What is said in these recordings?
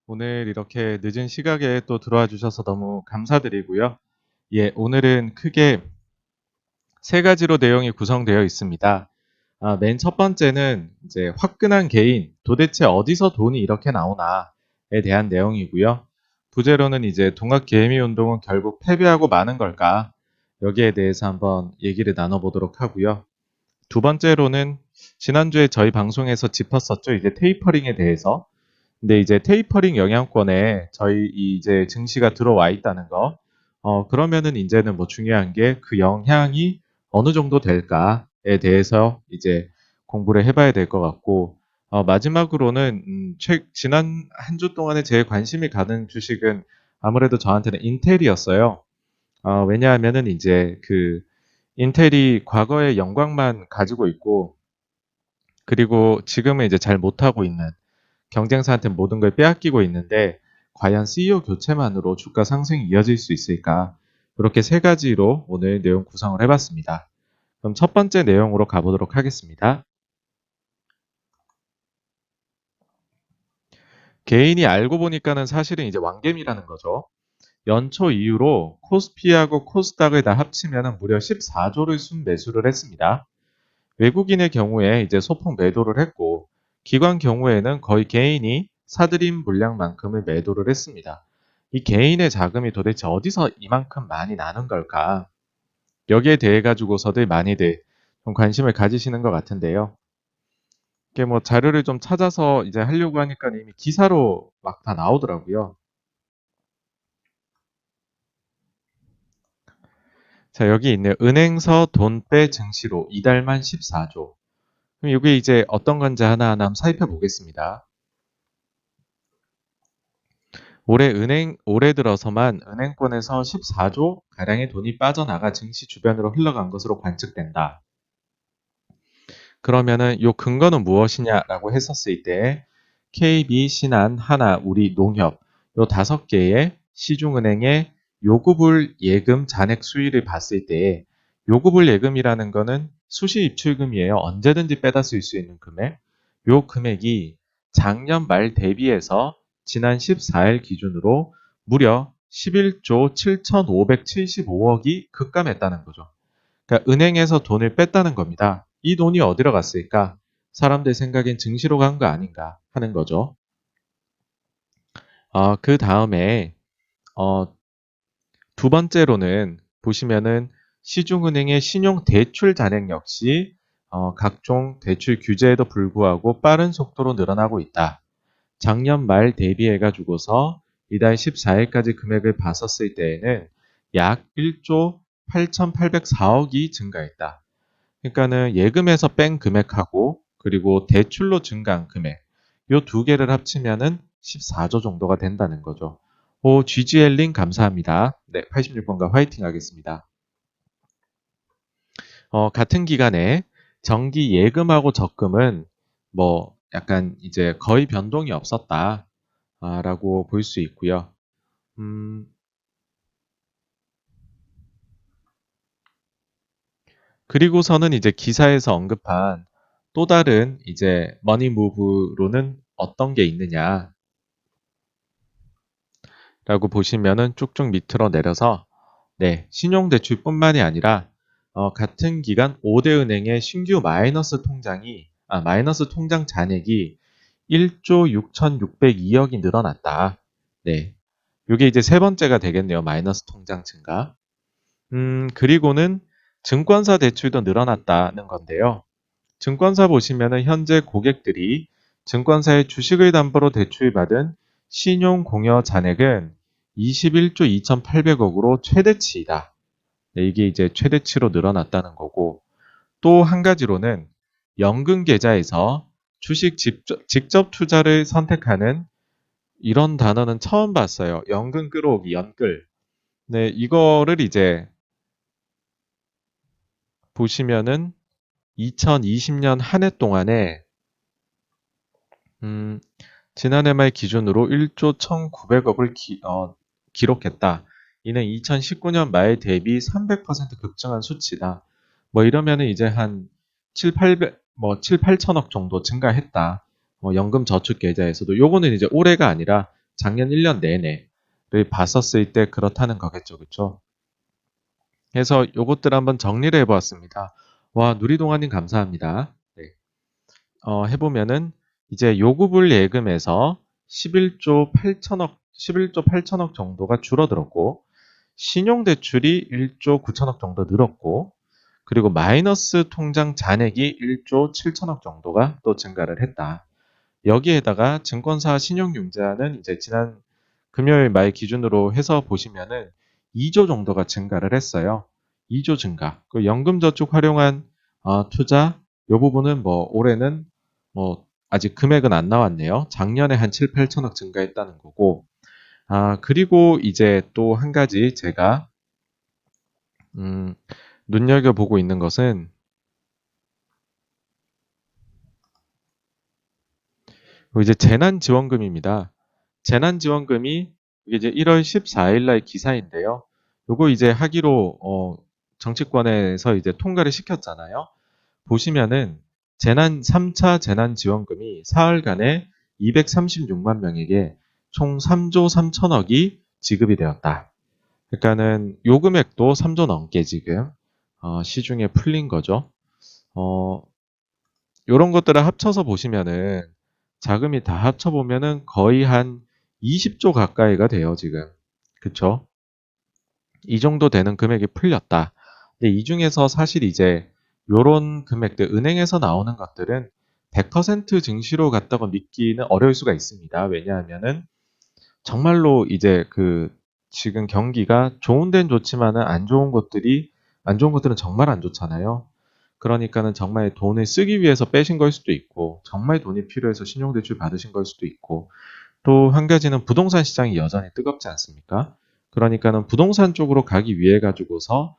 오늘 이렇게 늦은 시각에 또 들어와 주셔서 너무 감사드리고요. 예, 오늘은 크게 세 가지로 내용이 구성되어 있습니다. 맨 첫 번째는 이제 화끈한 개인, 도대체 어디서 돈이 이렇게 나오나에 대한 내용이고요. 부제로는 이제 동학개미운동은 결국 패배하고 마는 걸까? 여기에 대해서 한번 얘기를 나눠보도록 하고요. 두 번째로는 지난주에 저희 방송에서 짚었었죠. 이제 테이퍼링에 대해서. 근데 이제 테이퍼링 영향권에 저희 이제 증시가 들어와 있다는 거. 그러면은 이제는 뭐 중요한 게 그 영향이 어느 정도 될까에 대해서 이제 공부를 해봐야 될 것 같고, 마지막으로는, 지난 한 주 동안에 제일 관심이 가는 주식은 아무래도 저한테는 인텔이었어요. 왜냐하면은 이제 그 인텔이 과거의 영광만 가지고 있고, 그리고 지금은 이제 잘 못하고 있는 경쟁사한테 모든 걸 빼앗기고 있는데 과연 CEO 교체만으로 주가 상승이 이어질 수 있을까? 이렇게 세 가지로 오늘 내용 구성을 해봤습니다. 그럼 첫 번째 내용으로 가보도록 하겠습니다. 개인이 알고 보니까는 사실은 이제 왕겜이라는 거죠. 연초 이후로 코스피하고 코스닥을 다 합치면 무려 14조를 순매수를 했습니다. 외국인의 경우에 이제 소폭 매도를 했고, 기관 경우에는 거의 개인이 사들인 물량만큼을 매도를 했습니다. 이 개인의 자금이 도대체 어디서 이만큼 많이 나는 걸까? 여기에 대해 가지고서들 많이들 좀 관심을 가지시는 것 같은데요. 이게 뭐 자료를 좀 찾아서 이제 하려고 하니까 이미 기사로 막 다 나오더라고요. 자, 여기 있네요. 은행서 돈빼 증시로 이달만 14조. 그럼 이게 이제 어떤 건지 하나하나 한번 살펴보겠습니다. 올해 들어서만 은행권에서 14조 가량의 돈이 빠져나가 증시 주변으로 흘러간 것으로 관측된다. 그러면은 요 근거는 무엇이냐라고 했었을 때 KB, 신한, 하나, 우리, 농협 요 5개의 시중은행의 요구불 예금 잔액 수위를 봤을 때 요구불 예금이라는 거는 수시 입출금이에요. 언제든지 빼다 쓸 수 있는 금액. 요 금액이 작년 말 대비해서 지난 14일 기준으로 무려 11조 7,575억이 급감했다는 거죠. 그러니까 은행에서 돈을 뺐다는 겁니다. 이 돈이 어디로 갔을까? 사람들 생각엔 증시로 간 거 아닌가 하는 거죠. 그 다음에 어, 두 번째로는 보시면은 시중은행의 신용 대출 잔액 역시 각종 대출 규제에도 불구하고 빠른 속도로 늘어나고 있다. 작년 말 대비해 가지고서 이달 14일까지 금액을 봤었을 때에는 약 1조 8,804억이 증가했다. 그러니까는 예금에서 뺀 금액하고 그리고 대출로 증가한 금액 요 두 개를 합치면은 14조 정도가 된다는 거죠. GGL님 감사합니다. 네, 86번가 화이팅 하겠습니다. 같은 기간에 정기 예금하고 적금은 뭐 약간 이제 거의 변동이 없었다. 라고 볼 수 있고요. 음, 그리고서는 이제 기사에서 언급한 또 다른 이제 머니 무브로는 어떤 게 있느냐라고 보시면은 쭉쭉 밑으로 내려서 네, 신용대출뿐만이 아니라 같은 기간 5대 은행의 신규 마이너스 통장 잔액이 1조 6,602억이 늘어났다. 네, 이게 이제 세 번째가 되겠네요. 마이너스 통장 증가. 그리고는 증권사 대출도 늘어났다는 건데요. 증권사 보시면은 현재 고객들이 증권사의 주식을 담보로 대출받은 신용공여 잔액은 21조 2,800억으로 최대치이다. 네, 이게 이제 최대치로 늘어났다는 거고 또 한 가지로는 연금 계좌에서 주식 직접 투자를 선택하는 이런 단어는 처음 봤어요. 연금 끌어오기, 연끌. 네, 이거를 이제 보시면은 2020년 한 해 동안에 음, 지난해 말 기준으로 1조 1,900억을 기록했다. 이는 2019년 말 대비 300% 급증한 수치다. 뭐 이러면은 이제 한 7, 800, 뭐 7, 8천억 정도 증가했다. 연금 저축 계좌에서도 요거는 이제 올해가 아니라 작년 1년 내내를 봤었을 때 그렇다는 거겠죠. 그쵸? 그래서 요것들 한번 정리를 해보았습니다. 와, 누리동아님 감사합니다. 네. 해보면은 이제 요구불 예금에서 11조 8천억 정도가 줄어들었고, 신용대출이 1조 9천억 정도 늘었고, 그리고 마이너스 통장 잔액이 1조 7천억 정도가 또 증가를 했다. 여기에다가 증권사 신용융자는 이제 지난 금요일 말 기준으로 해서 보시면은 2조 정도가 증가를 했어요. 2조 증가. 그 연금저축 활용한 투자 이 부분은 뭐 올해는 뭐 아직 금액은 안 나왔네요. 작년에 한 7, 8천억 증가했다는 거고. 그리고 이제 또 한 가지 제가 음, 눈여겨보고 있는 것은 이제 재난지원금입니다. 재난지원금이 이게 이제 1월 14일 날 기사인데요. 요거 이제 하기로 정치권에서 이제 통과를 시켰잖아요. 보시면은 3차 재난지원금이 사흘간에 236만 명에게 총 3조 3천억이 지급이 되었다. 그러니까는 요 금액도 3조 넘게 지금 시중에 풀린 거죠. 어, 요런 것들을 합쳐서 보시면은 자금이 다 합쳐보면은 거의 한 20조 가까이가 돼요, 지금. 그쵸? 이 정도 되는 금액이 풀렸다. 근데 이 중에서 사실 이제 요런 금액들, 은행에서 나오는 것들은 100% 증시로 갔다고 믿기는 어려울 수가 있습니다. 왜냐하면은 정말로 이제 지금 경기가 좋은 데는 좋지만은 안 좋은 것들은 정말 안 좋잖아요. 그러니까는 정말 돈을 쓰기 위해서 빼신 걸 수도 있고, 정말 돈이 필요해서 신용대출 받으신 걸 수도 있고, 또 한 가지는 부동산 시장이 여전히 뜨겁지 않습니까? 그러니까는 부동산 쪽으로 가기 위해 가지고서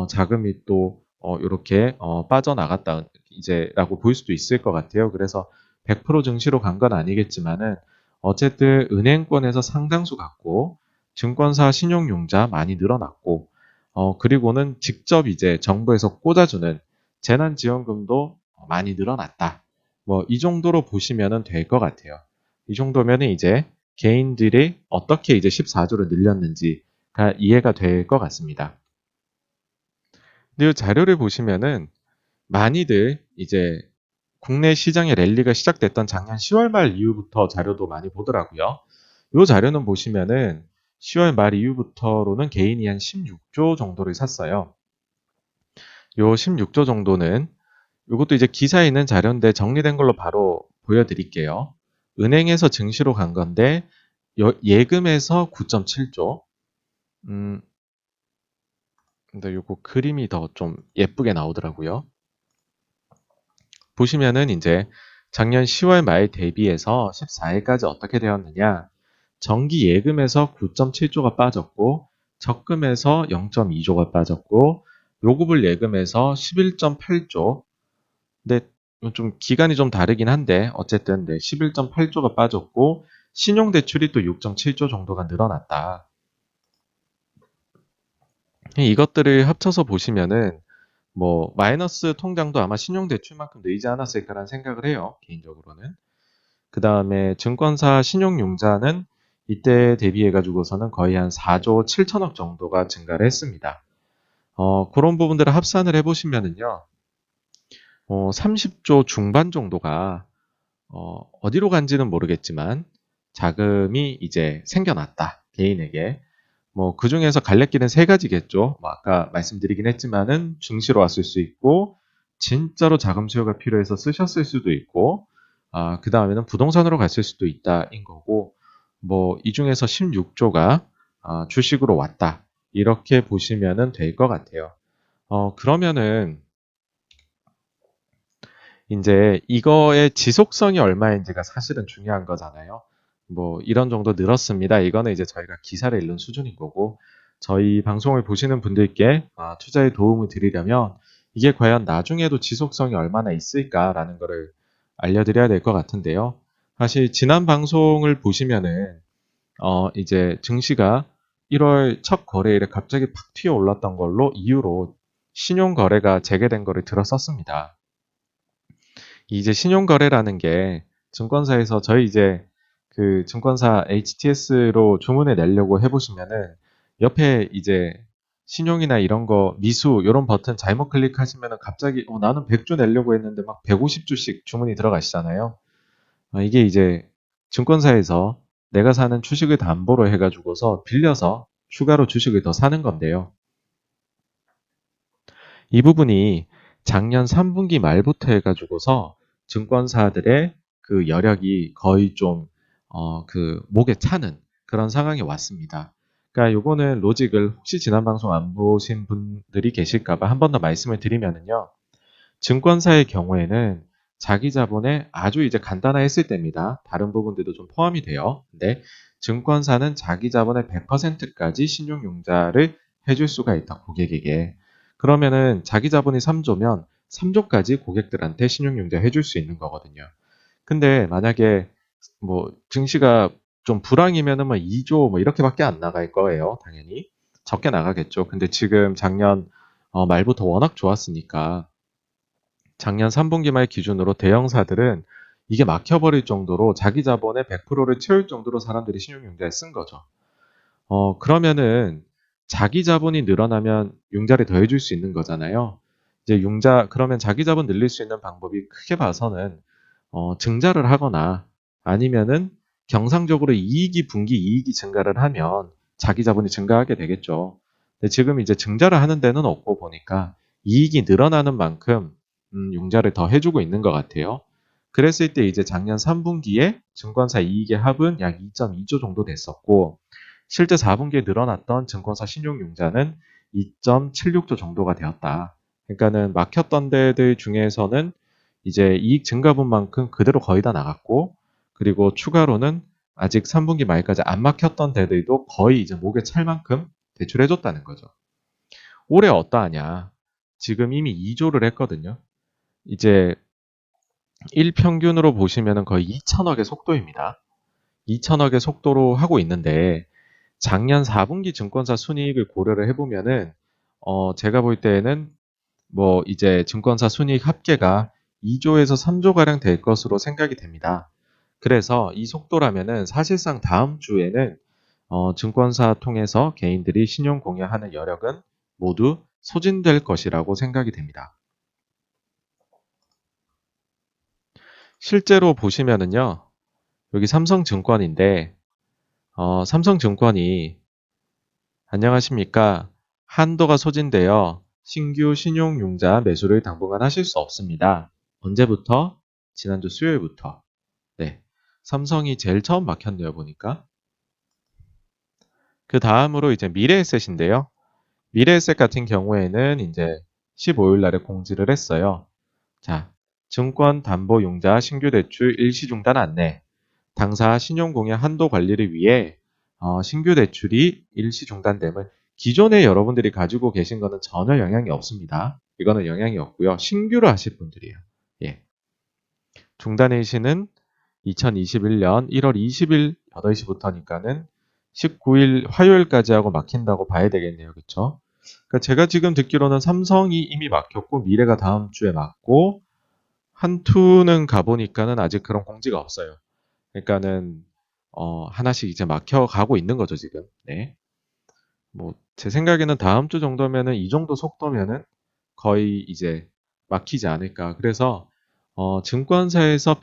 자금이 또 이렇게 빠져나갔다 이제라고 볼 수도 있을 것 같아요. 그래서 100% 증시로 간 건 아니겠지만은 어쨌든 은행권에서 상당수 갔고 증권사 신용융자 많이 늘어났고 그리고는 직접 이제 정부에서 꽂아주는 재난지원금도 많이 늘어났다. 뭐 이 정도로 보시면 될 것 같아요. 이 정도면 이제 개인들이 어떻게 이제 14조를 늘렸는지가 이해가 될 것 같습니다. 근데 이 자료를 보시면은 많이들 이제 국내 시장의 랠리가 시작됐던 작년 10월 말 이후부터 자료도 많이 보더라고요. 이 자료는 보시면은 10월 말 이후부터로는 개인이 한 16조 정도를 샀어요. 요 16조 정도는 이것도 이제 기사에 있는 자료인데 정리된 걸로 바로 보여드릴게요. 은행에서 증시로 간 건데 예금에서 9.7조. 음, 근데 요거 그림이 더 좀 예쁘게 나오더라고요. 보시면은 이제 작년 10월 말 대비해서 14일까지 어떻게 되었느냐. 정기 예금에서 9.7조가 빠졌고 적금에서 0.2조가 빠졌고 요구불 예금에서 11.8조. 근데 좀 기간이 좀 다르긴 한데 어쨌든 네, 11.8조가 빠졌고 신용대출이 또 6.7조 정도가 늘어났다. 이것들을 합쳐서 보시면은 뭐 마이너스 통장도 아마 신용대출만큼 늘지 않았을까라는 생각을 해요. 개인적으로는. 그 다음에 증권사 신용융자는 이때 대비해 가지고서는 거의 한 4조 7천억 정도가 증가를 했습니다. 그런 부분들을 합산을 해보시면은요. 30조 중반 정도가 어디로 간지는 모르겠지만 자금이 이제 생겨났다. 개인에게. 뭐 그중에서 갈래길은 세 가지겠죠. 뭐 아까 말씀드리긴 했지만은 증시로 왔을 수 있고 진짜로 자금 수요가 필요해서 쓰셨을 수도 있고 그 다음에는 부동산으로 갔을 수도 있다인 거고 뭐 이 중에서 16조가 주식으로 왔다. 이렇게 보시면은 될 것 같아요. 그러면은 이제 이거의 지속성이 얼마인지가 사실은 중요한 거잖아요. 뭐 이런 정도 늘었습니다. 이거는 이제 저희가 기사를 읽는 수준인 거고 저희 방송을 보시는 분들께 투자에 도움을 드리려면 이게 과연 나중에도 지속성이 얼마나 있을까라는 거를 알려드려야 될 것 같은데요. 사실 지난 방송을 보시면은 이제 증시가 1월 첫 거래일에 갑자기 팍 튀어 올랐던 걸로 이유로 신용 거래가 재개된 거를 들었었습니다. 이제 신용거래라는 게 증권사에서 저희 이제 그 증권사 HTS로 주문을 내려고 해보시면은 옆에 이제 신용이나 이런 거 미수 이런 버튼 잘못 클릭하시면은 갑자기 나는 100주 내려고 했는데 막 150주씩 주문이 들어가시잖아요. 이게 이제 증권사에서 내가 사는 주식을 담보로 해가지고서 빌려서 추가로 주식을 더 사는 건데요. 이 부분이 작년 3분기 말부터 해가지고서 증권사들의 그 여력이 거의 좀, 그 목에 차는 그런 상황이 왔습니다. 그러니까 요거는 로직을 혹시 지난 방송 안 보신 분들이 계실까봐 한 번 더 말씀을 드리면은요. 증권사의 경우에는 자기 자본에 아주 이제 간단화했을 때입니다. 다른 부분들도 좀 포함이 돼요. 근데 증권사는 자기 자본의 100%까지 신용융자를 해줄 수가 있다, 고객에게. 그러면은 자기 자본이 3조면 3조까지 고객들한테 신용융자 해줄 수 있는 거거든요. 근데 만약에 뭐 증시가 좀 불황이면은 뭐 2조 뭐 이렇게밖에 안 나갈 거예요, 당연히. 적게 나가겠죠. 근데 지금 작년 말부터 워낙 좋았으니까 작년 3분기 말 기준으로 대형사들은 이게 막혀버릴 정도로 자기 자본의 100%를 채울 정도로 사람들이 신용융자에 쓴 거죠. 그러면은 자기 자본이 늘어나면 융자를 더 해줄 수 있는 거잖아요. 이제 그러면 자기 자본 늘릴 수 있는 방법이 크게 봐서는 증자를 하거나 아니면은 경상적으로 분기 이익이 증가를 하면 자기 자본이 증가하게 되겠죠. 근데 지금 이제 증자를 하는 데는 없고 보니까 이익이 늘어나는 만큼 융자를 더 해주고 있는 것 같아요. 그랬을 때 이제 작년 3분기에 증권사 이익의 합은 약 2.2조 정도 됐었고 실제 4분기에 늘어났던 증권사 신용융자는 2.76조 정도가 되었다. 그러니까는 막혔던 데들 중에서는 이제 이익 증가분만큼 그대로 거의 다 나갔고 그리고 추가로는 아직 3분기 말까지 안 막혔던 데들도 거의 이제 목에 찰 만큼 대출해줬다는 거죠. 올해 어떠하냐? 지금 이미 2조를 했거든요. 이제 1평균으로 보시면 거의 2천억의 속도입니다. 2천억의 속도로 하고 있는데 작년 4분기 증권사 순이익을 고려를 해보면은 제가 볼 때에는 뭐 이제 증권사 순이익 합계가 2조에서 3조가량 될 것으로 생각이 됩니다. 그래서 이 속도라면은 사실상 다음 주에는 증권사 통해서 개인들이 신용 공여하는 여력은 모두 소진될 것이라고 생각이 됩니다. 실제로 보시면은요, 여기 삼성증권인데, 삼성증권이 안녕하십니까. 한도가 소진되어 신규 신용융자 매수를 당분간 하실 수 없습니다. 언제부터? 지난주 수요일부터. 네. 삼성이 제일 처음 막혔네요, 보니까. 그 다음으로 이제 미래에셋인데요. 미래에셋 같은 경우에는 이제 15일 날에 공지를 했어요. 자, 증권담보융자 신규 대출 일시 중단 안내. 당사 신용공여 한도 관리를 위해 신규 대출이 일시 중단됨을 기존에 여러분들이 가지고 계신 거는 전혀 영향이 없습니다. 이거는 영향이 없고요. 신규로 하실 분들이에요. 예. 중단 일시는 2021년 1월 20일 8시부터니까는 19일 화요일까지 하고 막힌다고 봐야 되겠네요. 그쵸? 그러니까 제가 지금 듣기로는 삼성이 이미 막혔고 미래가 다음 주에 막고 한투는 가보니까는 아직 그런 공지가 없어요. 그러니까는 하나씩 이제 막혀가고 있는 거죠, 지금. 네. 뭐 제 생각에는 다음 주 정도면은 이 정도 속도면은 거의 이제 막히지 않을까. 그래서 증권사에서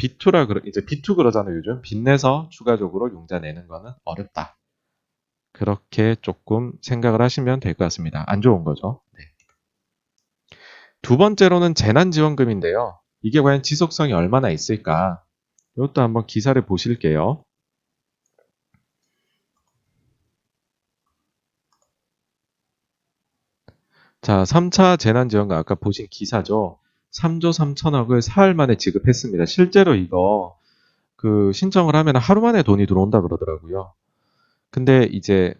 이제 B2 그러잖아요, 요즘. 빚내서 추가적으로 융자 내는 거는 어렵다. 그렇게 조금 생각을 하시면 될 것 같습니다. 안 좋은 거죠. 네. 두 번째로는 재난지원금인데요. 이게 과연 지속성이 얼마나 있을까? 이것도 한번 기사를 보실게요. 자, 3차 재난지원금 아까 보신 기사죠. 3조 3천억을 사흘 만에 지급했습니다. 실제로 이거 그 신청을 하면 하루 만에 돈이 들어온다 그러더라고요. 근데 이제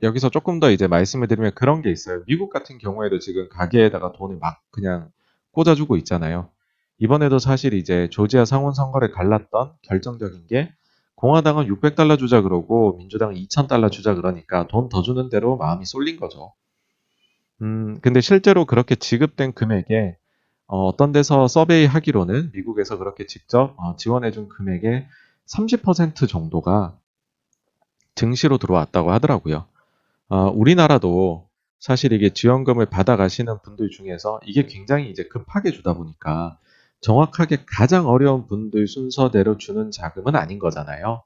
여기서 조금 더 이제 말씀을 드리면 그런 게 있어요. 미국 같은 경우에도 지금 가게에다가 돈을 막 그냥 꽂아주고 있잖아요. 이번에도 사실 이제 조지아 상원 선거를 갈랐던 결정적인 게 공화당은 600달러 주자 그러고 민주당은 2000달러 주자 그러니까 돈 더 주는 대로 마음이 쏠린 거죠. 근데 실제로 그렇게 지급된 금액에 어떤 데서 서베이 하기로는 미국에서 그렇게 직접 지원해준 금액의 30% 정도가 증시로 들어왔다고 하더라고요. 우리나라도 사실 이게 지원금을 받아가시는 분들 중에서 이게 굉장히 이제 급하게 주다 보니까 정확하게 가장 어려운 분들 순서대로 주는 자금은 아닌 거잖아요.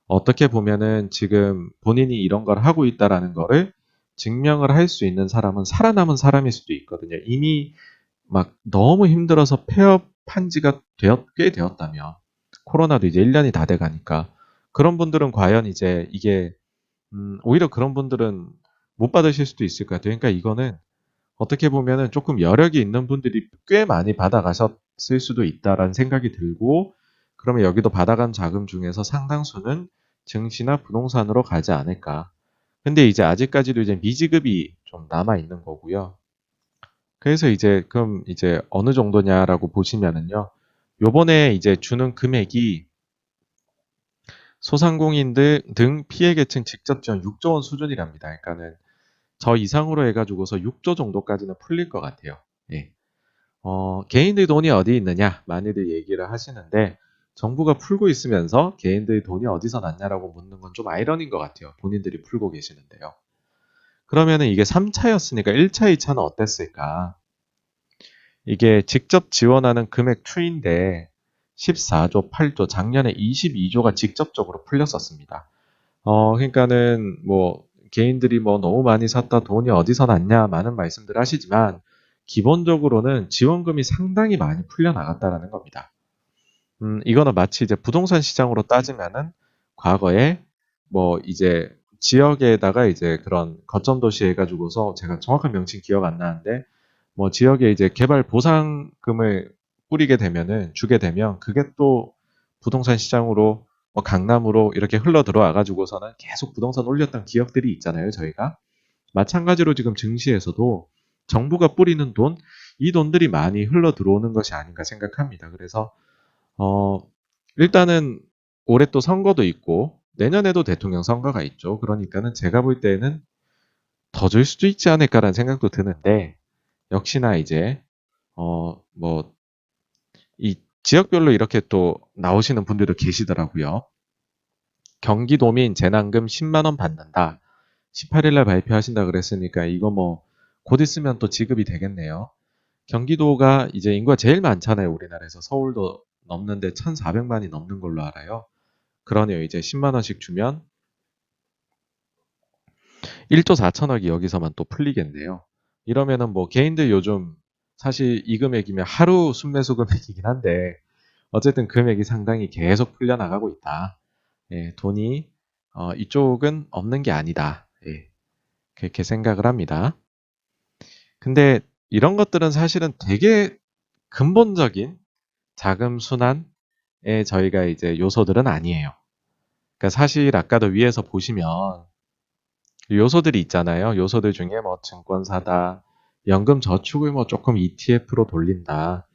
어떻게 보면은 지금 본인이 이런 걸 하고 있다라는 거를 증명을 할 수 있는 사람은 살아남은 사람일 수도 있거든요. 이미 막 너무 힘들어서 폐업한 지가 꽤 되었다면 코로나도 이제 1년이 다 돼 가니까 그런 분들은 과연 이제 이게 오히려 그런 분들은 못 받으실 수도 있을 것 같아요. 그러니까 이거는 어떻게 보면은 조금 여력이 있는 분들이 꽤 많이 받아가셨을 수도 있다라는 생각이 들고 그러면 여기도 받아간 자금 중에서 상당수는 증시나 부동산으로 가지 않을까. 근데 이제 아직까지도 이제 미지급이 좀 남아 있는 거고요. 그래서 이제 그럼 이제 어느 정도냐라고 보시면은요. 요번에 이제 주는 금액이 소상공인들 등 피해계층 직접 지원 6조 원 수준이랍니다. 그러니까는 저 이상으로 해가지고서 6조 정도까지는 풀릴 것 같아요. 예. 개인들 돈이 어디 있느냐? 많이들 얘기를 하시는데, 정부가 풀고 있으면서 개인들 돈이 어디서 났냐라고 묻는 건 좀 아이러니인 것 같아요. 본인들이 풀고 계시는데요. 그러면은 이게 3차였으니까 1차, 2차는 어땠을까? 이게 직접 지원하는 금액 추인데 14조, 8조, 작년에 22조가 직접적으로 풀렸었습니다. 그러니까는 뭐 개인들이 뭐 너무 많이 샀다 돈이 어디서 났냐 많은 말씀들 하시지만 기본적으로는 지원금이 상당히 많이 풀려 나갔다라는 겁니다. 이거는 마치 이제 부동산 시장으로 따지면은 과거에 뭐 이제 지역에다가 이제 그런 거점 도시 해가지고서 제가 정확한 명칭 기억 안 나는데 뭐 지역에 이제 개발 보상금을 뿌리게 되면은 주게 되면 그게 또 부동산 시장으로 뭐 강남으로 이렇게 흘러 들어와 가지고서는 계속 부동산 올렸던 기억들이 있잖아요, 저희가. 마찬가지로 지금 증시에서도 정부가 뿌리는 돈, 이 돈들이 많이 흘러 들어오는 것이 아닌가 생각합니다. 그래서 어, 일단은 올해 또 선거도 있고 내년에도 대통령 선거가 있죠. 그러니까는 제가 볼 때는 더 줄 수도 있지 않을까라는 생각도 드는데 역시나 이제 뭐 이 지역별로 이렇게 또 나오시는 분들도 계시더라고요. 경기도민 재난금 10만 원 받는다. 18일 날 발표하신다 그랬으니까 이거 뭐 곧 있으면 또 지급이 되겠네요. 경기도가 이제 인구가 제일 많잖아요, 우리나라에서. 서울도 넘는데 1,400만이 넘는 걸로 알아요. 그러네요. 이제 10만 원씩 주면 1조 4천억이 여기서만 또 풀리겠네요. 이러면은 뭐 개인들 요즘 사실 이 금액이면 하루 순매수 금액이긴 한데 어쨌든 금액이 상당히 계속 풀려나가고 있다. 예, 돈이 이쪽은 없는 게 아니다. 예, 그렇게 생각을 합니다. 근데 이런 것들은 사실은 되게 근본적인 자금 순환의 저희가 이제 요소들은 아니에요. 그러니까 사실 아까도 위에서 보시면 요소들이 있잖아요. 요소들 중에 뭐 증권사다, 연금 저축을 뭐 조금 ETF로 돌린다,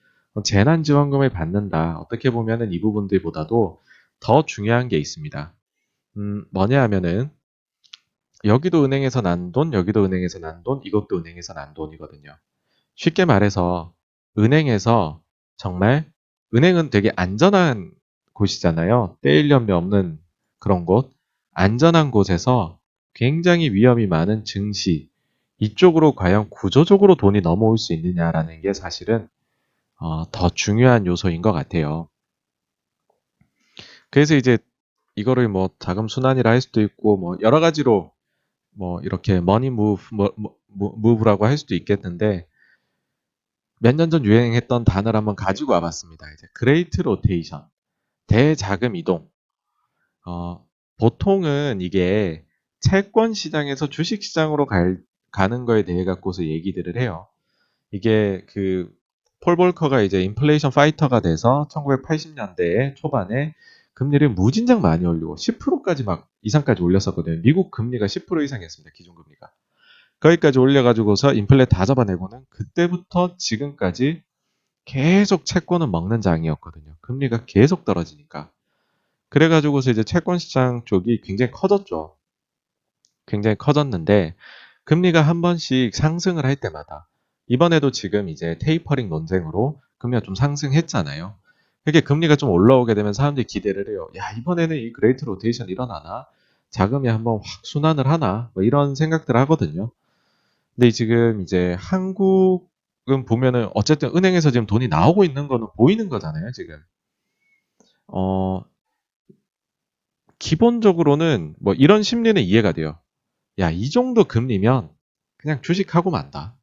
재난지원금을 받는다. 어떻게 보면은 이 부분들보다도 더 중요한 게 있습니다. 뭐냐 하면은 여기도 은행에서 난 돈, 여기도 은행에서 난 돈, 이것도 은행에서 난 돈이거든요. 쉽게 말해서 은행에서 정말 은행은 되게 안전한 곳이잖아요. 떼일 염려 없는 그런 곳. 안전한 곳에서 굉장히 위험이 많은 증시. 이쪽으로 과연 구조적으로 돈이 넘어올 수 있느냐라는 게 사실은 더 중요한 요소인 것 같아요. 그래서 이제 이거를 뭐 자금 순환이라 할 수도 있고 뭐 여러 가지로 뭐 이렇게 머니 무브라고 할 수도 있겠는데 몇 년 전 유행했던 단어를 한번 가지고 와봤습니다. 이제 그레이트 로테이션, 대자금 이동. 어, 보통은 이게 채권 시장에서 주식 시장으로 가는 거에 대해 갖고서 얘기들을 해요. 이게 그 폴 볼커가 이제 인플레이션 파이터가 돼서 1980년대 초반에 금리를 무진장 많이 올리고 10%까지 막 이상까지 올렸었거든요. 미국 금리가 10% 이상이었습니다. 기준금리가. 거기까지 올려가지고서 인플레 다 잡아내고는 그때부터 지금까지 계속 채권은 먹는 장이었거든요. 금리가 계속 떨어지니까. 그래가지고서 이제 채권 시장 쪽이 굉장히 커졌죠. 굉장히 커졌는데 금리가 한 번씩 상승을 할 때마다 이번에도 지금 이제 테이퍼링 논쟁으로 금리가 좀 상승했잖아요. 이렇게 금리가 좀 올라오게 되면 사람들이 기대를 해요. 야, 이번에는 이 그레이트 로테이션 일어나나? 자금이 한번 확 순환을 하나? 뭐 이런 생각들을 하거든요. 근데 지금 이제 한국은 보면은 어쨌든 은행에서 지금 돈이 나오고 있는 거는 보이는 거잖아요, 지금. 어, 기본적으로는 뭐 이런 심리는 이해가 돼요. 야, 이 정도 금리면 그냥 주식하고 만다.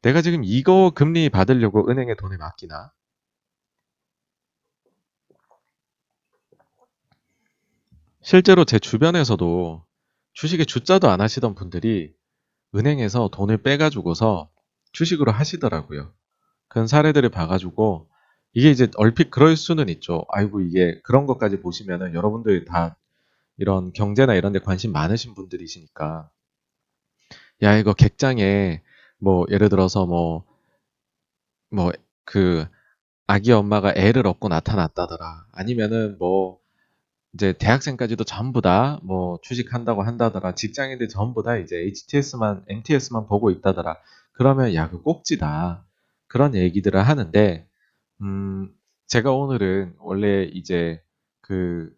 내가 지금 이거 금리 받으려고 은행에 돈을 맡기나? 실제로 제 주변에서도 주식에 주자도 안 하시던 분들이 은행에서 돈을 빼가지고서 주식으로 하시더라고요. 그런 사례들을 봐가지고 이게 이제 얼핏 그럴 수는 있죠. 아이고 이게 그런 것까지 보시면은 여러분들이 다 이런 경제나 이런 데 관심 많으신 분들이시니까 야 이거 객장에 뭐 예를 들어서 뭐 그 아기 엄마가 애를 얻고 나타났다더라. 아니면은 뭐 이제 대학생까지도 전부 다 뭐 취직한다고 한다더라. 직장인들 전부 다 이제 HTS만, MTS만 보고 있다더라. 그러면 야, 그 꼭지다. 그런 얘기들을 하는데, 음, 제가 오늘은 원래 이제 그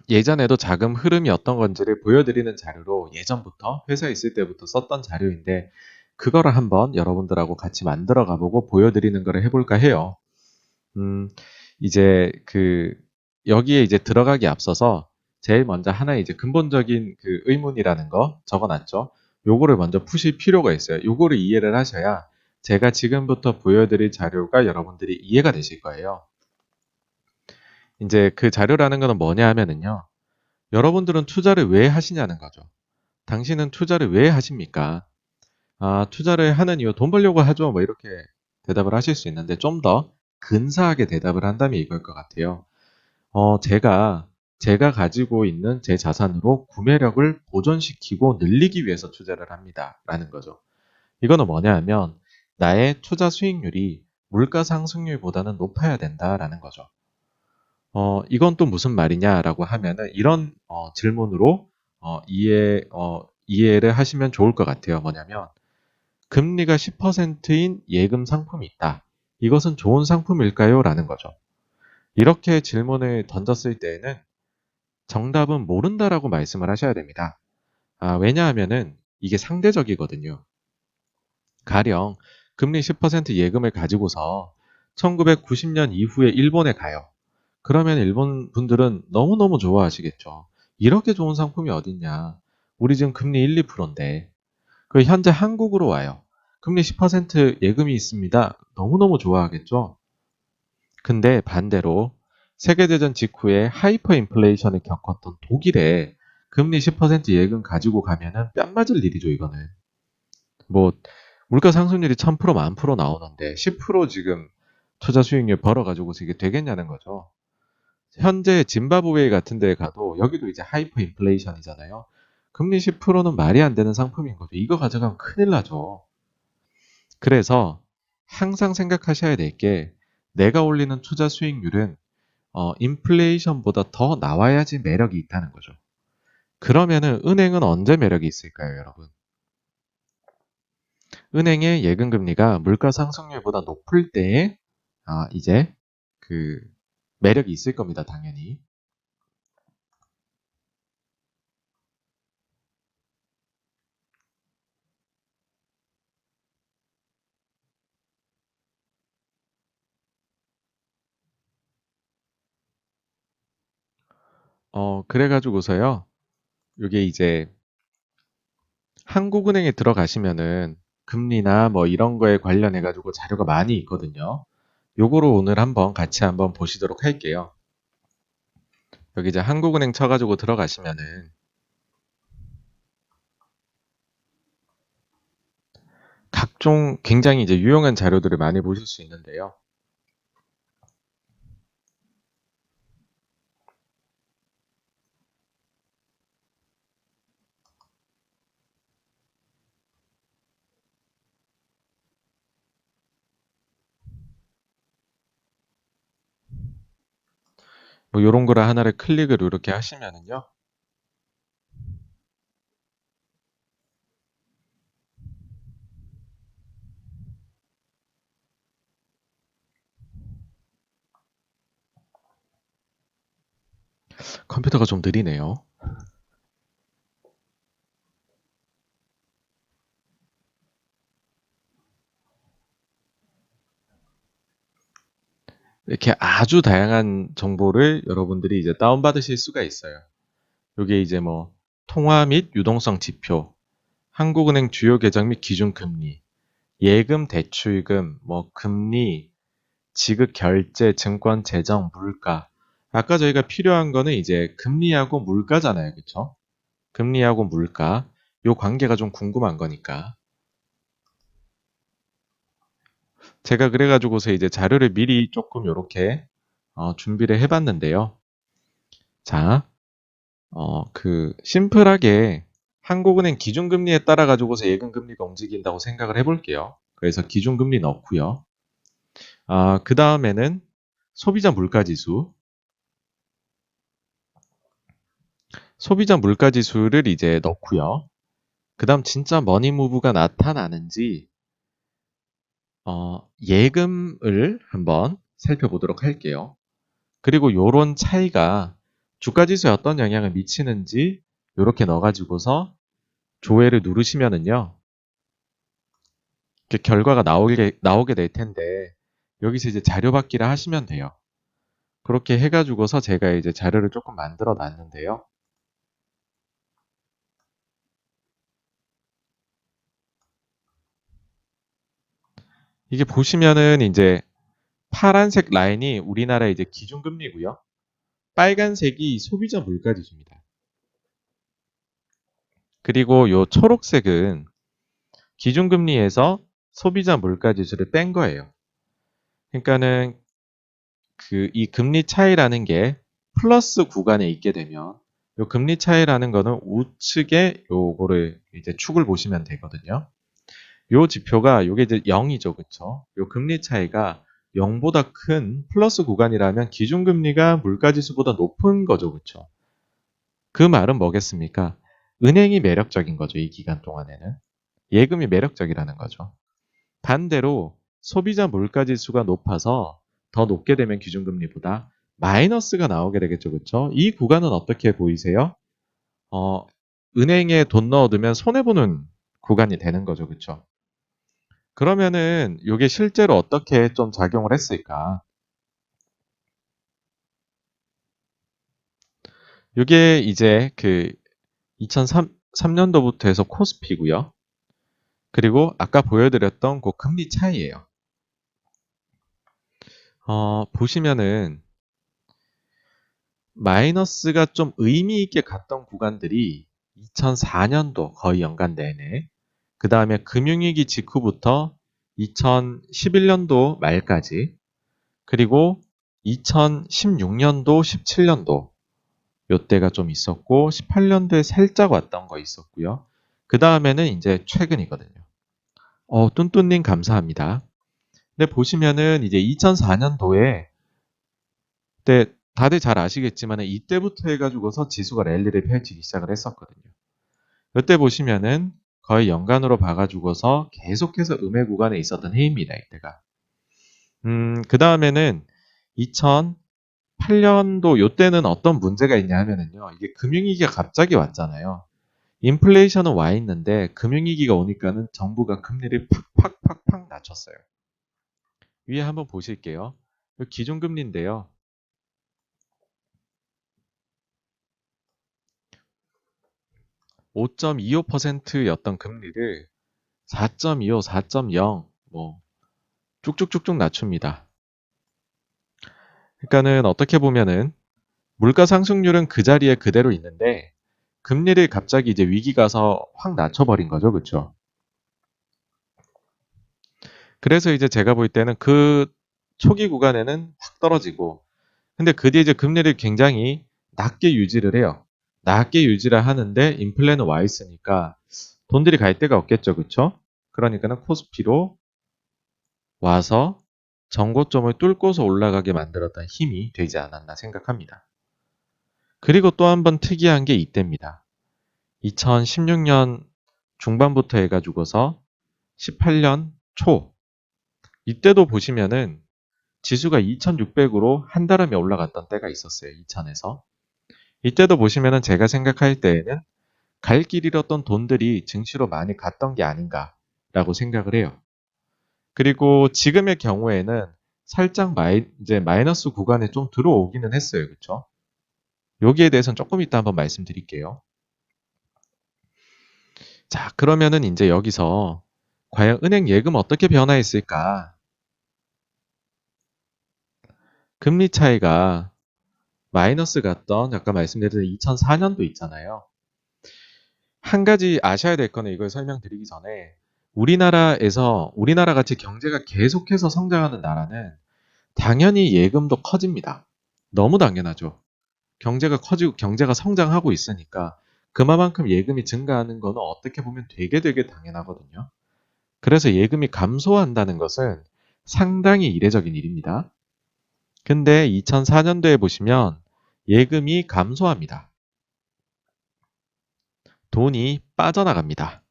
예전에도 자금 흐름이 어떤 건지를 보여드리는 자료로 예전부터 회사에 있을 때부터 썼던 자료인데, 그거를 한번 여러분들하고 같이 만들어 가보고 보여드리는 거를 해볼까 해요. 음, 이제 여기에 이제 들어가기 앞서서 제일 먼저 하나의 이제 근본적인 그 의문이라는 거 적어놨죠. 요거를 먼저 푸실 필요가 있어요. 요거를 이해를 하셔야 제가 지금부터 보여드릴 자료가 여러분들이 이해가 되실 거예요. 이제 그 자료라는 거는 뭐냐 하면은요. 여러분들은 투자를 왜 하시냐는 거죠. 당신은 투자를 왜 하십니까? 아, 투자를 하는 이유 돈 벌려고 하죠. 뭐 이렇게 대답을 하실 수 있는데 좀 더 근사하게 대답을 한다면 이걸 것 같아요. 제가 가지고 있는 제 자산으로 구매력을 보존시키고 늘리기 위해서 투자를 합니다. 라는 거죠. 이거는 뭐냐 하면 나의 투자 수익률이 물가 상승률보다는 높아야 된다라는 거죠. 이건 또 무슨 말이냐라고 하면은 이런 질문으로 이해를 하시면 좋을 것 같아요. 뭐냐면 금리가 10%인 예금 상품이 있다. 이것은 좋은 상품일까요? 라는 거죠. 이렇게 질문을 던졌을 때에는 정답은 모른다라고 말씀을 하셔야 됩니다. 아, 왜냐하면은 이게 상대적이거든요. 가령 금리 10% 예금을 가지고서 1990년 이후에 일본에 가요. 그러면 일본 분들은 너무너무 좋아하시겠죠. 이렇게 좋은 상품이 어딨냐. 우리 지금 금리 1, 2%인데. 그 현재 한국으로 와요. 금리 10% 예금이 있습니다. 너무너무 좋아하겠죠. 근데 반대로 세계대전 직후에 하이퍼 인플레이션을 겪었던 독일에 금리 10% 예금 가지고 가면은 뺨 맞을 일이죠, 이거는. 뭐, 물가 상승률이 1000% 만 프로 나오는데 10% 지금 투자 수익률 벌어가지고서 이게 되겠냐는 거죠. 현재 짐바브웨 같은 데 가도 여기도 이제 하이퍼 인플레이션이잖아요. 금리 10%는 말이 안 되는 상품인 거죠. 이거 가져가면 큰일 나죠. 그래서 항상 생각하셔야 될 게 내가 올리는 투자 수익률은 인플레이션보다 더 나와야지 매력이 있다는 거죠. 그러면은 은행은 언제 매력이 있을까요, 여러분? 은행의 예금 금리가 물가 상승률보다 높을 때에 이제 그 매력이 있을 겁니다, 당연히. 그래가지고서요. 이게 이제 한국은행에 들어가시면은 금리나 뭐 이런 거에 관련해 가지고 자료가 많이 있거든요. 요거를 오늘 한번 같이 한번 보시도록 할게요. 여기 이제 한국은행 쳐가지고 들어가시면은 각종 굉장히 이제 유용한 자료들을 많이 보실 수 있는데요. 뭐 요런 거를 하나를 클릭을 이렇게 하시면은요. 컴퓨터가 좀 느리네요. 이렇게 아주 다양한 정보를 여러분들이 이제 다운받으실 수가 있어요. 요게 이제 뭐 통화 및 유동성 지표, 한국은행 주요 계정 및 기준금리, 예금, 대출금, 뭐 금리, 지급 결제, 증권 재정, 물가. 아까 저희가 필요한 거는 이제 금리하고 물가잖아요. 그쵸? 금리하고 물가. 요 관계가 좀 궁금한 거니까. 제가 그래가지고서 이제 자료를 미리 조금 요렇게 준비를 해봤는데요. 자, 심플하게 한국은행 기준금리에 따라 가지고서 예금금리가 움직인다고 생각을 해볼게요. 그래서 기준금리 넣고요. 그 다음에는 소비자 물가지수. 소비자 물가지수를 이제 넣고요. 그 다음 진짜 머니무브가 나타나는지 예금을 한번 살펴보도록 할게요. 그리고 요런 차이가 주가지수에 어떤 영향을 미치는지 요렇게 넣어가지고서 조회를 누르시면은요. 이렇게 결과가 나오게 될 텐데 여기서 이제 자료 받기를 하시면 돼요. 그렇게 해가지고서 제가 이제 자료를 조금 만들어 놨는데요. 이게 보시면은 이제 파란색 라인이 우리나라 이제 기준금리고요. 빨간색이 소비자 물가지수입니다. 그리고 요 초록색은 기준금리에서 소비자 물가지수를 뺀 거예요. 그러니까는 이 금리 차이라는 게 플러스 구간에 있게 되면 요 금리 차이라는 거는 우측에 요거를 이제 축을 보시면 되거든요. 요 지표가 요게 이제 0이죠. 그쵸? 요 금리 차이가 0보다 큰 플러스 구간이라면 기준금리가 물가지수보다 높은 거죠. 그쵸? 그 말은 뭐겠습니까? 은행이 매력적인 거죠. 이 기간 동안에는. 예금이 매력적이라는 거죠. 반대로 소비자 물가지수가 높아서 더 높게 되면 기준금리보다 마이너스가 나오게 되겠죠. 그쵸? 이 구간은 어떻게 보이세요? 어, 은행에 돈 넣어두면 손해보는 구간이 되는 거죠. 그쵸? 그러면은 이게 실제로 어떻게 좀 작용을 했을까? 이게 이제 2003년도부터 해서 코스피고요. 그리고 아까 보여드렸던 그 금리 차이예요. 보시면은 마이너스가 좀 의미 있게 갔던 구간들이 2004년도 거의 연간 내내, 그 다음에 금융위기 직후부터 2011년도 말까지, 그리고 2016년도, 17년도 요때가 좀 있었고 18년도에 살짝 왔던 거 있었고요. 그 다음에는 이제 최근이거든요. 뚠뚠님 감사합니다. 근데 보시면은 이제 2004년도에 때 다들 잘 아시겠지만 이때부터 해가지고서 지수가 랠리를 펼치기 시작을 했었거든요. 이때 보시면은 거의 연간으로 봐가지고서 계속해서 음해 구간에 있었던 해입니다. 이때가. 그 다음에는 2008년도 요때는 어떤 문제가 있냐 하면은요. 이게 금융위기가 갑자기 왔잖아요. 인플레이션은 와 있는데 금융위기가 오니까는 정부가 금리를 팍팍팍팍 낮췄어요. 위에 한번 보실게요. 기준금리인데요. 5.25%였던 금리를 4.25, 4.0, 뭐 쭉쭉쭉쭉 낮춥니다. 그러니까는 어떻게 보면은 물가 상승률은 그 자리에 그대로 있는데 금리를 갑자기 이제 위기 가서 확 낮춰버린 거죠, 그렇죠? 그래서 이제 제가 볼 때는 그 초기 구간에는 확 떨어지고, 근데 그 뒤에 이제 금리를 굉장히 낮게 유지를 해요. 낮게 유지를 하는데 인플레는 와 있으니까 돈들이 갈 데가 없겠죠, 그렇죠? 그러니까는 코스피로 와서 정고점을 뚫고서 올라가게 만들었던 힘이 되지 않았나 생각합니다. 그리고 또 한 번 특이한 게 이때입니다. 2016년 중반부터 해가지고서 18년 초 이때도 보시면은 지수가 2600으로 한달음에 올라갔던 때가 있었어요. 2000에서. 이때도 보시면은 제가 생각할 때에는 갈 길 잃었던 돈들이 증시로 많이 갔던 게 아닌가라고 생각을 해요. 그리고 지금의 경우에는 살짝 이제 마이너스 구간에 좀 들어오기는 했어요. 그쵸? 여기에 대해서는 조금 이따 한번 말씀드릴게요. 자, 그러면은 이제 여기서 과연 은행 예금 어떻게 변화했을까? 금리 차이가 마이너스 갔던 아까 말씀드린 2004년도 있잖아요. 한 가지 아셔야 될 거는 이걸 설명드리기 전에 우리나라 같이 경제가 계속해서 성장하는 나라는 당연히 예금도 커집니다. 너무 당연하죠. 경제가 커지고 경제가 성장하고 있으니까 그만큼 예금이 증가하는 거는 어떻게 보면 되게 당연하거든요. 그래서 예금이 감소한다는 것은 상당히 이례적인 일입니다. 근데 2004년도에 보시면 예금이 감소합니다. 돈이 빠져나갑니다.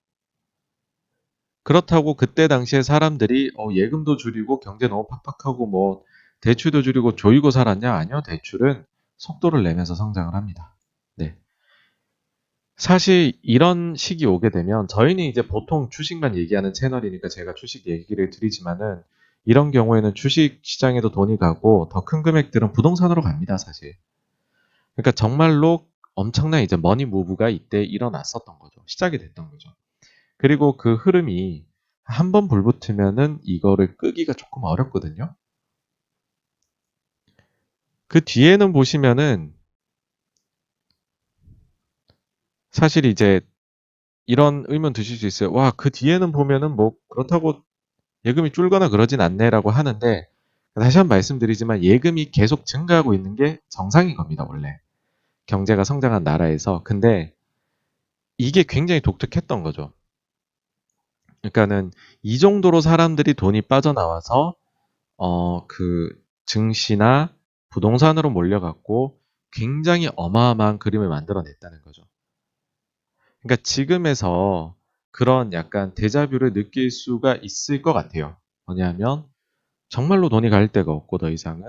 그렇다고 그때 당시에 사람들이 예금도 줄이고 경제 너무 팍팍하고 뭐 대출도 줄이고 조이고 살았냐? 아니요. 대출은 속도를 내면서 성장을 합니다. 네. 사실 이런 시기 오게 되면 저희는 이제 보통 주식만 얘기하는 채널이니까 제가 주식 얘기를 드리지만은 이런 경우에는 주식 시장에도 돈이 가고 더 큰 금액들은 부동산으로 갑니다, 사실. 그러니까 정말로 엄청난 이제 머니 무브가 이때 일어났었던 거죠. 시작이 됐던 거죠. 그리고 그 흐름이 한 번 불붙으면은 이거를 끄기가 조금 어렵거든요. 그 뒤에는 보시면은 사실 이제 이런 의문 드실 수 있어요. 와, 그 뒤에는 보면은 뭐 그렇다고 예금이 줄거나 그러진 않네라고 하는데 다시 한번 말씀드리지만 예금이 계속 증가하고 있는 게 정상인 겁니다, 원래. 경제가 성장한 나라에서. 근데 이게 굉장히 독특했던 거죠. 그러니까는 이 정도로 사람들이 돈이 빠져나와서 그 증시나 부동산으로 몰려갔고 굉장히 어마어마한 그림을 만들어냈다는 거죠. 그러니까 지금에서 그런 약간 데자뷰를 느낄 수가 있을 것 같아요. 뭐냐면 정말로 돈이 갈 데가 없고 더 이상은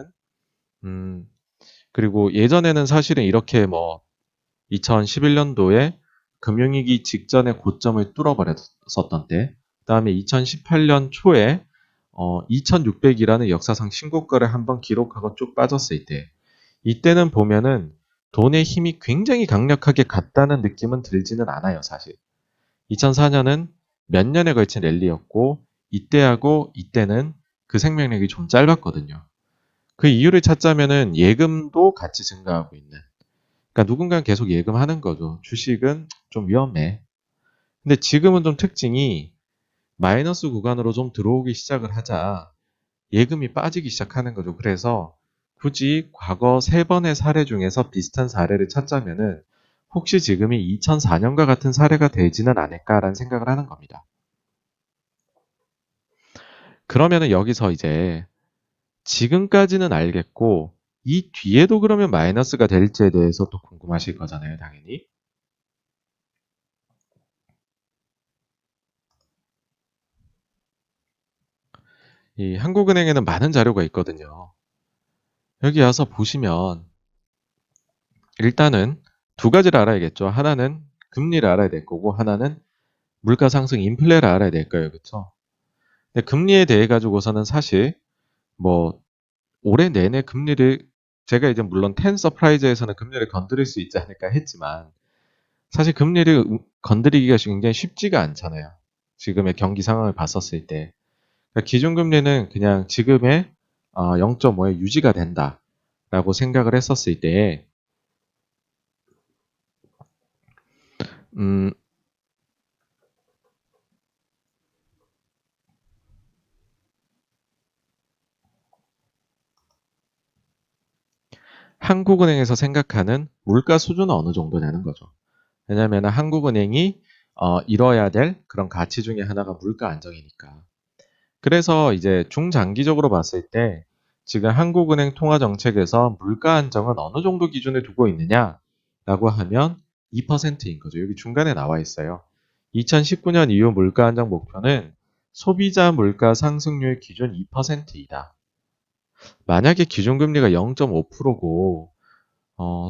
음, 그리고 예전에는 사실은 이렇게 뭐 2011년도에 금융위기 직전의 고점을 뚫어버렸었던 때, 그다음에 2018년 초에 2600이라는 역사상 신고가를 한번 기록하고 쭉 빠졌을 때, 이때는 보면은 돈의 힘이 굉장히 강력하게 갔다는 느낌은 들지는 않아요, 사실. 2004년은 몇 년에 걸친 랠리였고, 이때하고 이때는 그 생명력이 좀 짧았거든요. 그 이유를 찾자면은 예금도 같이 증가하고 있는. 그러니까 누군가는 계속 예금하는 거죠. 주식은 좀 위험해. 근데 지금은 좀 특징이 마이너스 구간으로 좀 들어오기 시작을 하자 예금이 빠지기 시작하는 거죠. 그래서 굳이 과거 3번의 사례 중에서 비슷한 사례를 찾자면은 혹시 지금이 2004년과 같은 사례가 되지는 않을까라는 생각을 하는 겁니다. 그러면은 여기서 이제 지금까지는 알겠고 이 뒤에도 그러면 마이너스가 될지에 대해서 또 궁금하실 거잖아요, 당연히. 이 한국은행에는 많은 자료가 있거든요. 여기 와서 보시면 일단은 두 가지를 알아야겠죠. 하나는 금리를 알아야 될 거고 하나는 물가 상승 인플레를 알아야 될 거예요. 그렇죠? 근데 금리에 대해 가지고서는 사실 뭐 올해 내내 금리를 제가 이제 물론 텐 서프라이즈에서는 금리를 건드릴 수 있지 않을까 했지만 사실 금리를 건드리기가 굉장히 쉽지가 않잖아요. 지금의 경기 상황을 봤었을 때. 그러니까 기준금리는 그냥 지금의 0.5에 유지가 된다라고 생각을 했었을 때 음, 한국은행에서 생각하는 물가 수준은 어느 정도냐는 거죠. 왜냐하면 한국은행이 이뤄야 될 그런 가치 중에 하나가 물가 안정이니까. 그래서 이제 중장기적으로 봤을 때 지금 한국은행 통화 정책에서 물가 안정은 어느 정도 기준을 두고 있느냐라고 하면 2%인 거죠. 여기 중간에 나와 있어요. 2019년 이후 물가 안정 목표는 소비자 물가 상승률 기준 2%이다. 만약에 기준금리가 0.5%고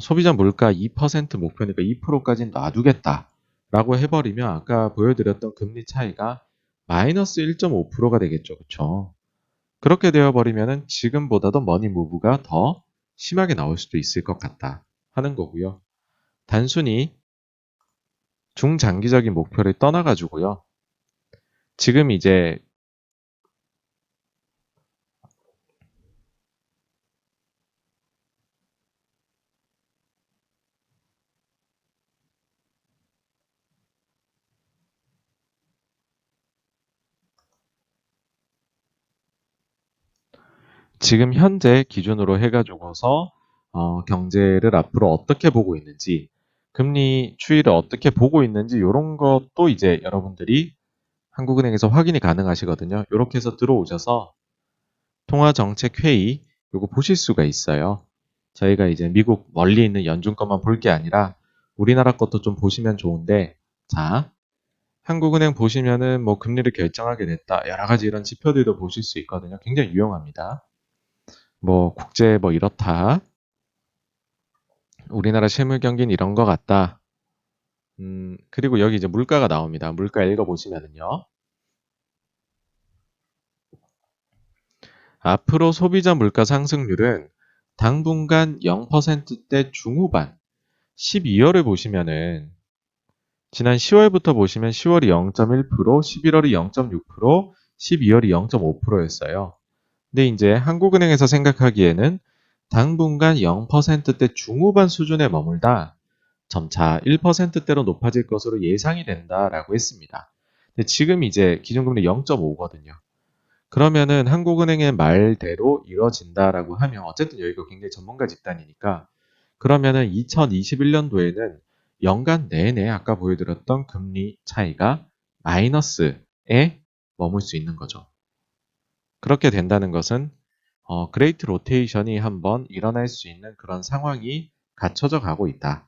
소비자 물가 2% 목표니까 2%까지는 놔두겠다라고 해버리면 아까 보여드렸던 금리 차이가 마이너스 1.5%가 되겠죠. 그쵸? 그렇게 되어버리면은 지금보다도 머니 무브가 더 심하게 나올 수도 있을 것 같다 하는 거고요. 단순히 중장기적인 목표를 떠나가지고요. 지금 이제 지금 현재 기준으로 해가지고서 경제를 앞으로 어떻게 보고 있는지, 금리 추이를 어떻게 보고 있는지 이런 것도 이제 여러분들이 한국은행에서 확인이 가능하시거든요. 이렇게 해서 들어오셔서 통화정책회의 요거 보실 수가 있어요. 저희가 이제 미국 멀리 있는 연준 것만 볼 게 아니라 우리나라 것도 좀 보시면 좋은데, 자, 한국은행 보시면은 뭐 금리를 결정하게 됐다. 여러 가지 이런 지표들도 보실 수 있거든요. 굉장히 유용합니다. 뭐 국제 뭐 이렇다. 우리나라 실물 경기는 이런 것 같다. 그리고 여기 이제 물가가 나옵니다. 물가 읽어보시면은요. 앞으로 소비자 물가 상승률은 당분간 0%대 중후반, 12월을 보시면은 지난 10월부터 보시면 10월이 0.1%, 11월이 0.6%, 12월이 0.5%였어요. 근데 이제 한국은행에서 생각하기에는 당분간 0%대 중후반 수준에 머물다 점차 1%대로 높아질 것으로 예상이 된다라고 했습니다. 근데 지금 이제 기준금리 0.5거든요. 그러면은 한국은행의 말대로 이뤄진다라고 하면 어쨌든 여기가 굉장히 전문가 집단이니까 그러면은 2021년도에는 연간 내내 아까 보여드렸던 금리 차이가 마이너스에 머물 수 있는 거죠. 그렇게 된다는 것은 그레이트 로테이션이 한번 일어날 수 있는 그런 상황이 갖춰져 가고 있다.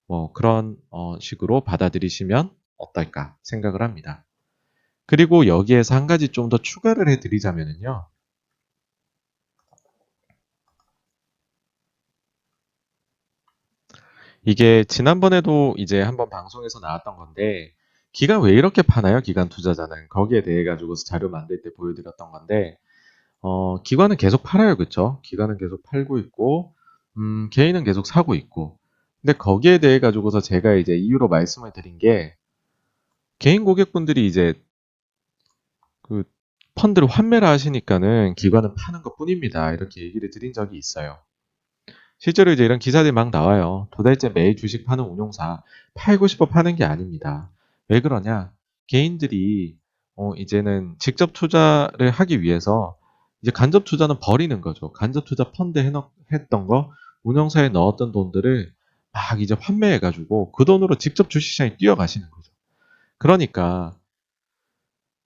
뭐 그런 식으로 받아들이시면 어떨까 생각을 합니다. 그리고 여기에서 한 가지 좀 더 추가를 해드리자면요. 이게 지난번에도 이제 한번 방송에서 나왔던 건데 기간 왜 이렇게 파나요? 기관 투자자는 거기에 대해 가지고서 자료 만들 때 보여드렸던 건데 기관은 계속 팔아요, 그쵸? 기관은 계속 팔고 있고 개인은 계속 사고 있고 근데 거기에 대해 가지고서 제가 이제 이유로 말씀을 드린 게 개인 고객분들이 이제 그 펀드를 환매를 하시니까는 기관은 파는 것 뿐입니다. 이렇게 얘기를 드린 적이 있어요. 실제로 이제 이런 기사들이 막 나와요. 두 달째 매일 주식 파는 운용사. 팔고 싶어 파는 게 아닙니다. 왜 그러냐? 개인들이 이제는 직접 투자를 하기 위해서 이제 간접 투자는 버리는 거죠. 간접 투자 펀드 했던 거 운용사에 넣었던 돈들을 막 이제 환매해가지고 그 돈으로 직접 주식시장에 뛰어가시는 거죠. 그러니까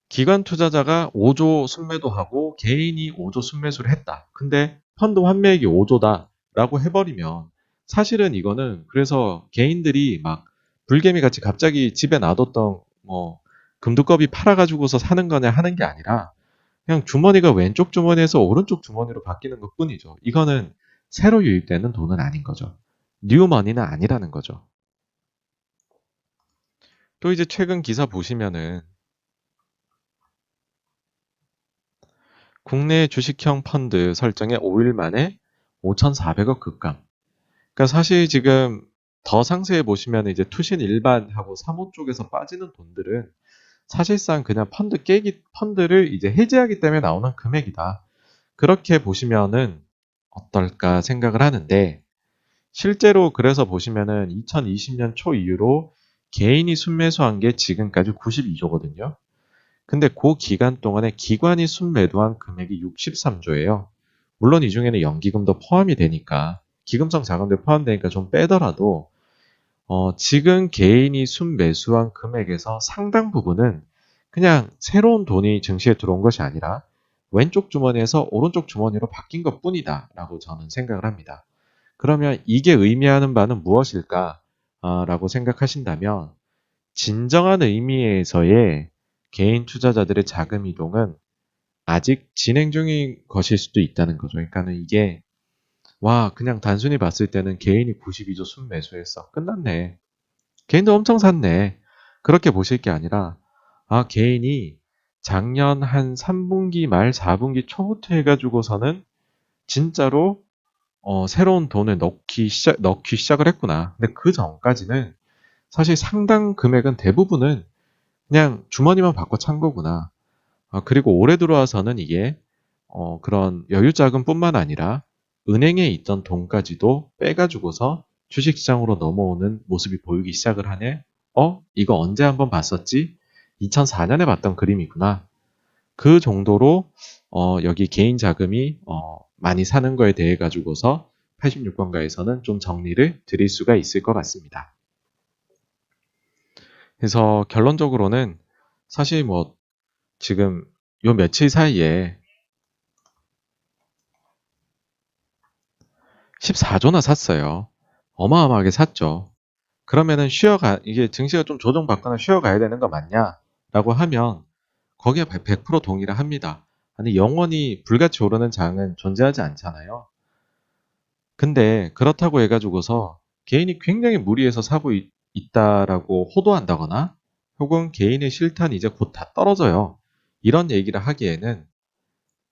기관 투자자가 5조 순매도 하고 개인이 5조 순매수를 했다. 근데 펀드 환매액이 5조다라고 해버리면 사실은 이거는 그래서 개인들이 막 불개미 같이 갑자기 집에 놔뒀던 뭐 금두꺼비 팔아가지고서 사는 거냐 하는 게 아니라 그냥 주머니가 왼쪽 주머니에서 오른쪽 주머니로 바뀌는 것 뿐이죠. 이거는 새로 유입되는 돈은 아닌 거죠. 뉴머니는 아니라는 거죠. 또 이제 최근 기사 보시면은 국내 주식형 펀드 설정에 5일 만에 5,400억 급감. 그러니까 사실 지금 더 상세히 보시면 이제 투신 일반하고 사모 쪽에서 빠지는 돈들은 사실상 그냥 펀드를 이제 해지하기 때문에 나오는 금액이다. 그렇게 보시면은 어떨까 생각을 하는데 실제로 그래서 보시면은 2020년 초 이후로 개인이 순매수한 게 지금까지 92조거든요. 근데 그 기간 동안에 기관이 순매도한 금액이 63조예요. 물론 이 중에는 연기금도 포함이 되니까 기금성 자금도 포함되니까 좀 빼더라도 지금 개인이 순매수한 금액에서 상당 부분은 그냥 새로운 돈이 증시에 들어온 것이 아니라 왼쪽 주머니에서 오른쪽 주머니로 바뀐 것 뿐이다 라고 저는 생각을 합니다. 그러면 이게 의미하는 바는 무엇일까? 라고 생각하신다면 진정한 의미에서의 개인 투자자들의 자금 이동은 아직 진행 중인 것일 수도 있다는 거죠. 그러니까는 이게 와, 그냥 단순히 봤을 때는 개인이 92조 순매수했어. 끝났네. 개인도 엄청 샀네. 그렇게 보실 게 아니라, 아, 개인이 작년 한 3분기 말 4분기 초부터 해가지고서는 진짜로 새로운 돈을 넣기 시작을 했구나. 근데 그 전까지는 사실 상당 금액은 대부분은 그냥 주머니만 바꿔 찬 거구나. 그리고 올해 들어와서는 이게 그런 여유자금뿐만 아니라 은행에 있던 돈까지도 빼가지고서 주식시장으로 넘어오는 모습이 보이기 시작을 하네. 이거 언제 한번 봤었지? 2004년에 봤던 그림이구나. 그 정도로 여기 개인 자금이 많이 사는 거에 대해 가지고서 86번가에서는 좀 정리를 드릴 수가 있을 것 같습니다. 그래서 결론적으로는 사실 뭐 지금 요 며칠 사이에 14조나 샀어요. 어마어마하게 샀죠. 그러면은 이게 증시가 좀 조정받거나 쉬어가야 되는 거 맞냐? 라고 하면 거기에 100% 동의를 합니다. 아니, 영원히 불같이 오르는 장은 존재하지 않잖아요. 근데 그렇다고 해가지고서 개인이 굉장히 무리해서 사고 있다라고 호도한다거나 혹은 개인의 실탄이 이제 곧 다 떨어져요. 이런 얘기를 하기에는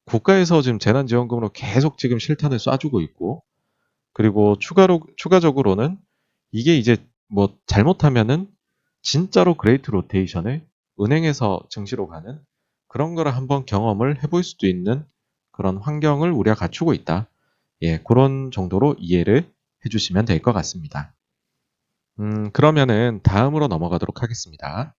국가에서 지금 재난지원금으로 계속 지금 실탄을 쏴주고 있고 그리고 추가적으로는 이게 이제 뭐 잘못하면은 진짜로 그레이트 로테이션을 은행에서 증시로 가는 그런 거를 한번 경험을 해볼 수도 있는 그런 환경을 우리가 갖추고 있다. 예, 그런 정도로 이해를 해주시면 될 것 같습니다. 그러면은 다음으로 넘어가도록 하겠습니다.